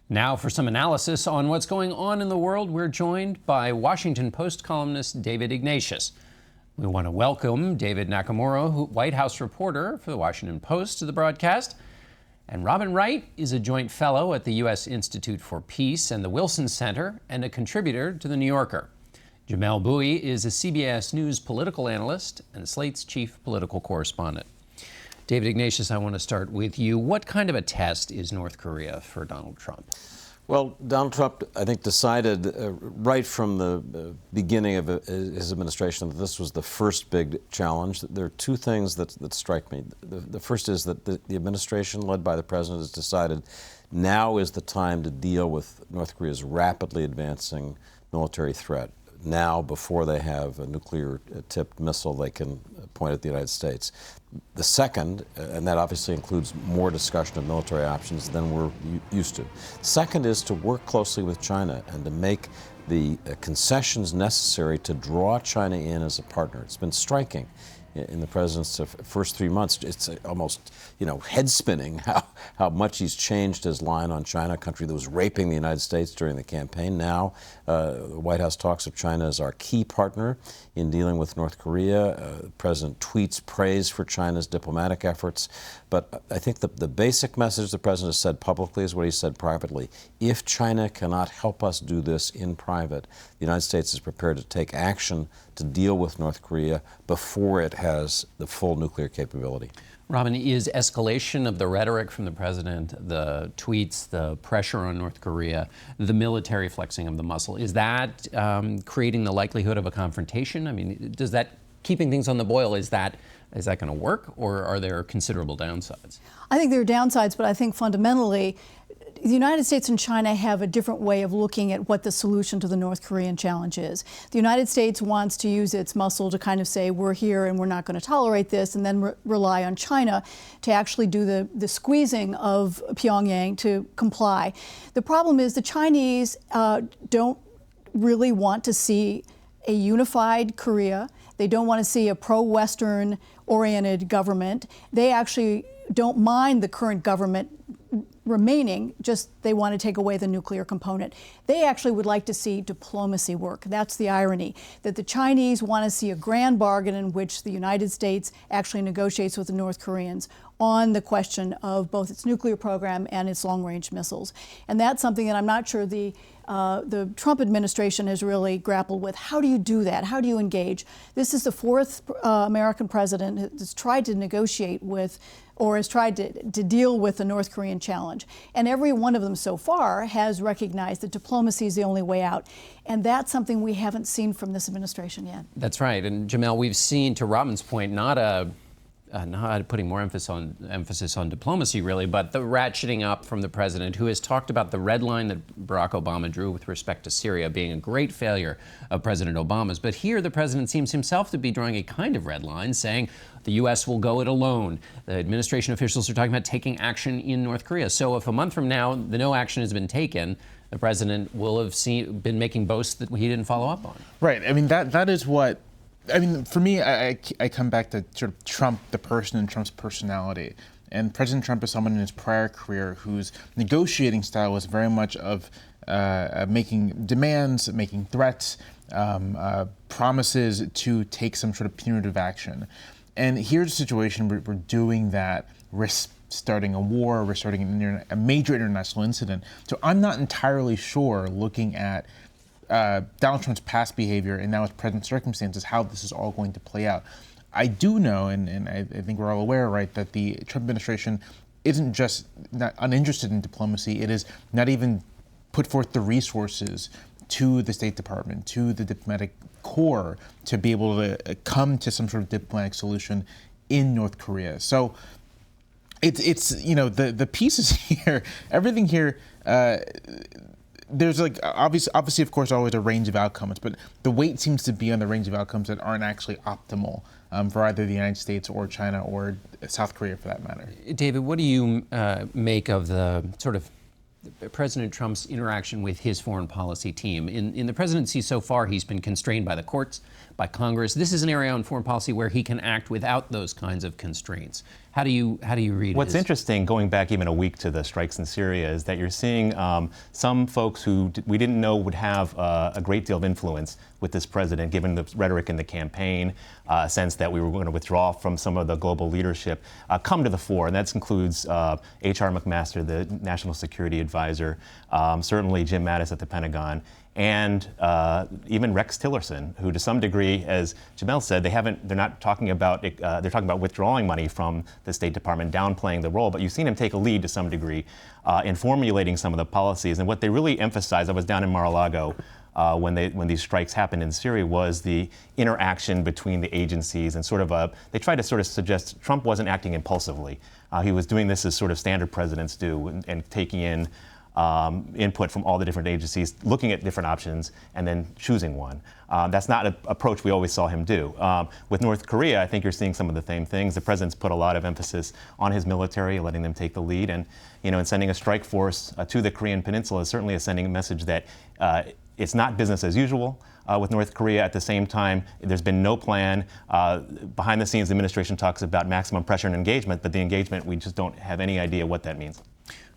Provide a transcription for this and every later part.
Now for some analysis on what's going on in the world, we're joined by Washington Post columnist David Ignatius. We want to welcome David Nakamura, White House reporter for the Washington Post, to the broadcast. And Robin Wright is a joint fellow at the U.S. Institute for Peace and the Wilson Center and a contributor to The New Yorker. Jamelle Bouie is a CBS News political analyst and Slate's chief political correspondent. David Ignatius, I want to start with you. What kind of a test is North Korea for Donald Trump? Well, Donald Trump, I think, decided right from the beginning of his administration that this was the first big challenge. There are two things that strike me. The first is that the administration led by the president has decided now is the time to deal with North Korea's rapidly advancing military threat. Now, before they have a nuclear-tipped missile they can point at the United States. The second, and that obviously includes more discussion of military options than we're used to. Second is to work closely with China and to make the concessions necessary to draw China in as a partner. It's been striking in the president's first 3 months. It's almost, head-spinning how much he's changed his line on China, a country that was raping the United States during the campaign. Now, the White House talks of China as our key partner in dealing with North Korea. The president tweets praise for China's diplomatic efforts. But I think the basic message the president has said publicly is what he said privately. If China cannot help us do this in private, the United States is prepared to take action to deal with North Korea before it has the full nuclear capability. Robin, is escalation of the rhetoric from the president, the tweets, the pressure on North Korea, the military flexing of the muscle, is that creating the likelihood of a confrontation? I mean, does that, keeping things on the boil, is that going to work, or are there considerable downsides? I think there are downsides, but I think fundamentally the United States and China have a different way of looking at what the solution to the North Korean challenge is. The United States wants to use its muscle to kind of say, we're here and we're not going to tolerate this, and then rely on China to actually do the squeezing of Pyongyang to comply. The problem is the Chinese don't really want to see a unified Korea. They don't want to see a pro-Western oriented government. They actually don't mind the current government remaining, just they want to take away the nuclear component. They actually would like to see diplomacy work. That's the irony, that the Chinese want to see a grand bargain in which the United States actually negotiates with the North Koreans on the question of both its nuclear program and its long-range missiles. And that's something that I'm not sure the Trump administration has really grappled with. How do you do that? How do you engage? This is the fourth American president that's tried to negotiate with or has tried to deal with the North Korean challenge. And every one of them so far has recognized that diplomacy is the only way out. And that's something we haven't seen from this administration yet. That's right. And Jamelle, we've seen, to Robin's point, not putting more emphasis on diplomacy, really, but the ratcheting up from the president, who has talked about the red line that Barack Obama drew with respect to Syria being a great failure of President Obama's. But here the president seems himself to be drawing a kind of red line, saying the U.S. will go it alone. The administration officials are talking about taking action in North Korea. So if a month from now no action has been taken, the president will have been making boasts that he didn't follow up on. Right. I mean, that is what... I mean, for me, I come back to sort of Trump, the person, and Trump's personality. And President Trump is someone in his prior career whose negotiating style was very much of making demands, making threats, promises to take some sort of punitive action. And here's a situation where we're doing that, risk starting a war, we're starting a major international incident. So I'm not entirely sure, looking at Donald Trump's past behavior and now his present circumstances, how this is all going to play out. I do know, and I think we're all aware, right, that the Trump administration isn't just not uninterested in diplomacy, it is not even put forth the resources to the State Department, to the diplomatic corps, to be able to come to some sort of diplomatic solution in North Korea. So it's the pieces here, everything here, there's obviously, of course, always a range of outcomes, but the weight seems to be on the range of outcomes that aren't actually optimal for either the United States or China or South Korea, for that matter. David, what do you make of the sort of President Trump's interaction with his foreign policy team? In the presidency so far, he's been constrained by the courts, by Congress. This is an area on foreign policy where he can act without those kinds of constraints. How do you read What's his... interesting, going back even a week to the strikes in Syria, is that you're seeing some folks who we didn't know would have a great deal of influence with this president, given the rhetoric in the campaign, a sense that we were going to withdraw from some of the global leadership, come to the fore. And that includes H.R. McMaster, the National Security Advisor, certainly Jim Mattis at the Pentagon, and even Rex Tillerson, who to some degree, as Jamelle said, they're not talking about, they're talking about withdrawing money from the State Department, downplaying the role, but you've seen him take a lead to some degree in formulating some of the policies. And what they really emphasized, I was down in Mar-a-Lago when these strikes happened in Syria, was the interaction between the agencies and they tried to sort of suggest Trump wasn't acting impulsively. He was doing this as sort of standard presidents do and taking in input from all the different agencies, looking at different options, and then choosing one. That's not an approach we always saw him do. With North Korea, I think you're seeing some of the same things. The president's put a lot of emphasis on his military, letting them take the lead, and in sending a strike force to the Korean Peninsula is certainly sending a message that it's not business as usual. With North Korea. At the same time, there's been no plan. Behind the scenes, the administration talks about maximum pressure and engagement, but the engagement, we just don't have any idea what that means.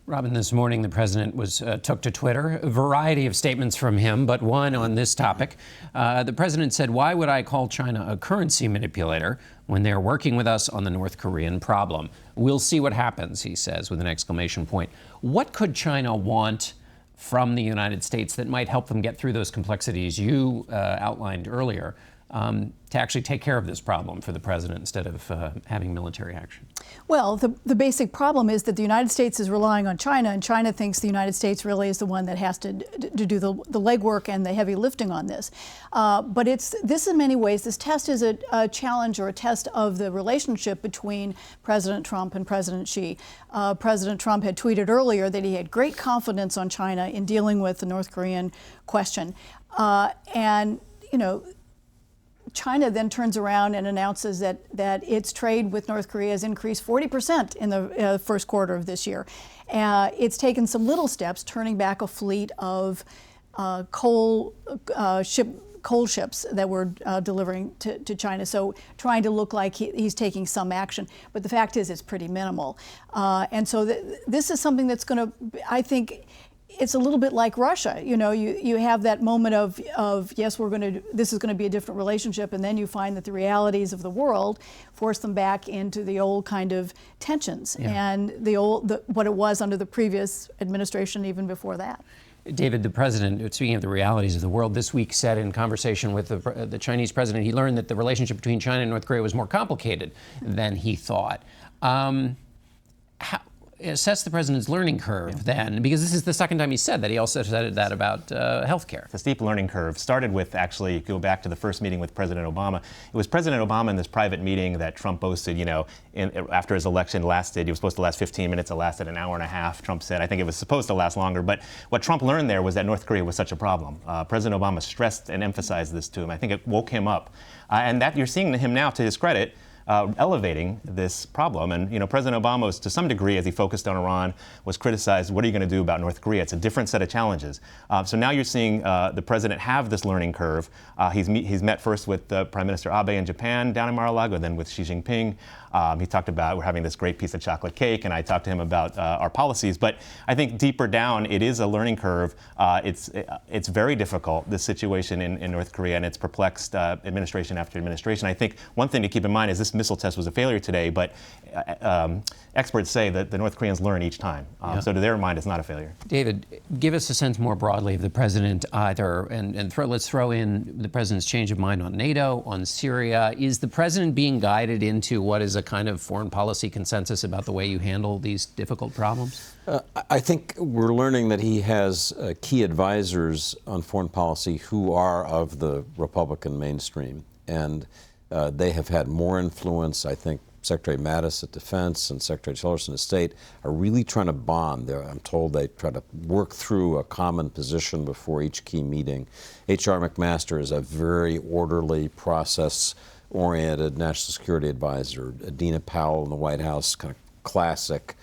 Robin, this morning the president took to Twitter, a variety of statements from him, but one on this topic. The president said, "Why would I call China a currency manipulator when they're working with us on the North Korean problem? We'll see what happens," he says, with an exclamation point. What could China want from the United States that might help them get through those complexities you outlined earlier, to actually take care of this problem for the president instead of having military action? Well, the basic problem is that the United States is relying on China, and China thinks the United States really is the one that has to do the legwork and the heavy lifting on this. But this in many ways, this test is a challenge or a test of the relationship between President Trump and President Xi. President Trump had tweeted earlier that he had great confidence on China in dealing with the North Korean question. And, China then turns around and announces that its trade with North Korea has increased 40% in the first quarter of this year. It's taken some little steps, turning back a fleet of coal ships that were delivering to China. So trying to look like he's taking some action. But the fact is, it's pretty minimal. And so this is something that's going to, I think, it's a little bit like Russia. You have that moment of yes, this is going to be a different relationship, and then you find that the realities of the world force them back into the old kind of tensions and what it was under the previous administration, even before that. David, the president, speaking of the realities of the world, this week said in conversation with the Chinese president, he learned that the relationship between China and North Korea was more complicated than he thought. Assess the president's learning curve then, because this is the second time he said that. He also said that about healthcare. The steep learning curve started with, actually, go back to the first meeting with President Obama. It was President Obama in this private meeting that Trump boasted, after his election lasted, it was supposed to last 15 minutes, it lasted an hour and a half, Trump said. I think it was supposed to last longer, but what Trump learned there was that North Korea was such a problem. President Obama stressed and emphasized this to him. I think it woke him up. And that you're seeing him now, to his credit, elevating this problem. And President Obama was, to some degree, as he focused on Iran, was criticized, what are you going to do about North Korea? It's a different set of challenges. So now you're seeing the president have this learning curve. He's met first with Prime Minister Abe in Japan down in Mar-a-Lago, then with Xi Jinping. He talked about, we're having this great piece of chocolate cake, and I talked to him about our policies. But I think deeper down, it is a learning curve. It's very difficult, this situation in North Korea, and it's perplexed administration after administration. I think one thing to keep in mind is this missile test was a failure today, but experts say that the North Koreans learn each time. So to their mind, it's not a failure. David, give us a sense more broadly of the president either, and let's throw in the president's change of mind on NATO, on Syria. Is the president being guided into what is a kind of foreign policy consensus about the way you handle these difficult problems? I think we're learning that he has key advisors on foreign policy who are of the Republican mainstream, and they have had more influence. I think Secretary Mattis at Defense and Secretary Tillerson at State are really trying to bond. I'm told they try to work through a common position before each key meeting. H.R. McMaster is a very orderly, process-oriented national security advisor. Dina Powell in the White House, kind of classic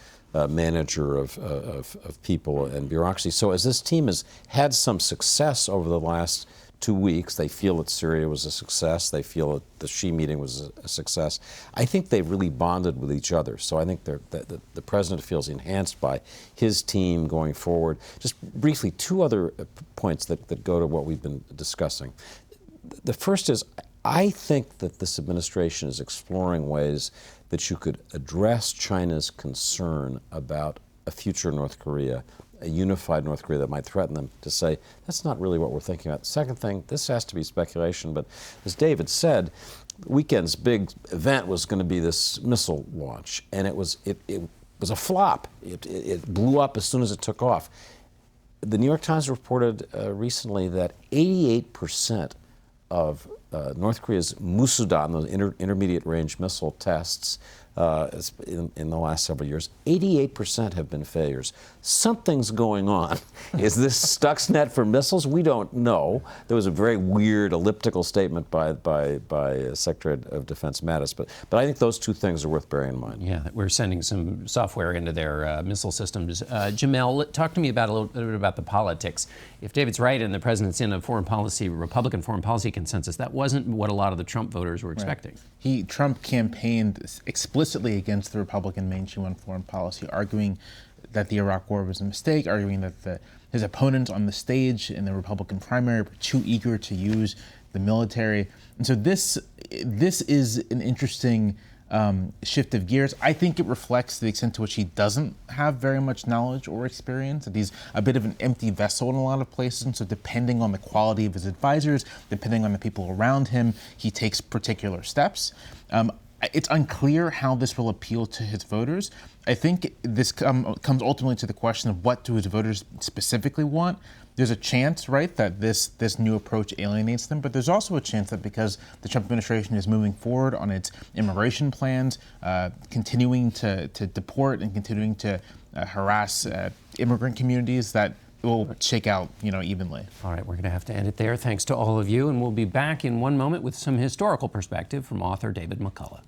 manager of people and bureaucracy. So as this team has had some success over the last 2 weeks. They feel that Syria was a success. They feel that the Xi meeting was a success. I think they've really bonded with each other. So I think the president feels enhanced by his team going forward. Just briefly, 2 other points that go to what we've been discussing. The first is, I think that this administration is exploring ways that you could address China's concern about a future North Korea, a unified North Korea that might threaten them, to say, that's not really what we're thinking about. Second thing, this has to be speculation, but as David said, the weekend's big event was going to be this missile launch, and it was a flop. It blew up as soon as it took off. The New York Times reported recently that 88% of North Korea's Musudan, those intermediate range missile tests in the last several years, 88% have been failures. Something's going on. Is this Stuxnet for missiles? We don't know. There was a very weird elliptical statement by Secretary of Defense Mattis, but I think those 2 things are worth bearing in mind. Yeah, we're sending some software into their missile systems. Jamelle, talk to me about a little bit about the politics. If David's right and the president's in a Republican foreign policy consensus, that wasn't what a lot of the Trump voters were expecting. Right. Trump campaigned explicitly against the Republican mainstream on foreign policy, arguing that the Iraq War was a mistake, arguing that his opponents on the stage in the Republican primary were too eager to use the military. And so this is an interesting shift of gears. I think it reflects the extent to which he doesn't have very much knowledge or experience, that he's a bit of an empty vessel in a lot of places. And so depending on the quality of his advisors, depending on the people around him, he takes particular steps. It's unclear how this will appeal to his voters. I think this comes ultimately to the question of what do his voters specifically want. There's a chance, right, that this new approach alienates them, but there's also a chance that because the Trump administration is moving forward on its immigration plans, continuing to deport and continuing to harass immigrant communities, that it will shake out, evenly. All right, we're going to have to end it there. Thanks to all of you, and we'll be back in one moment with some historical perspective from author David McCullough.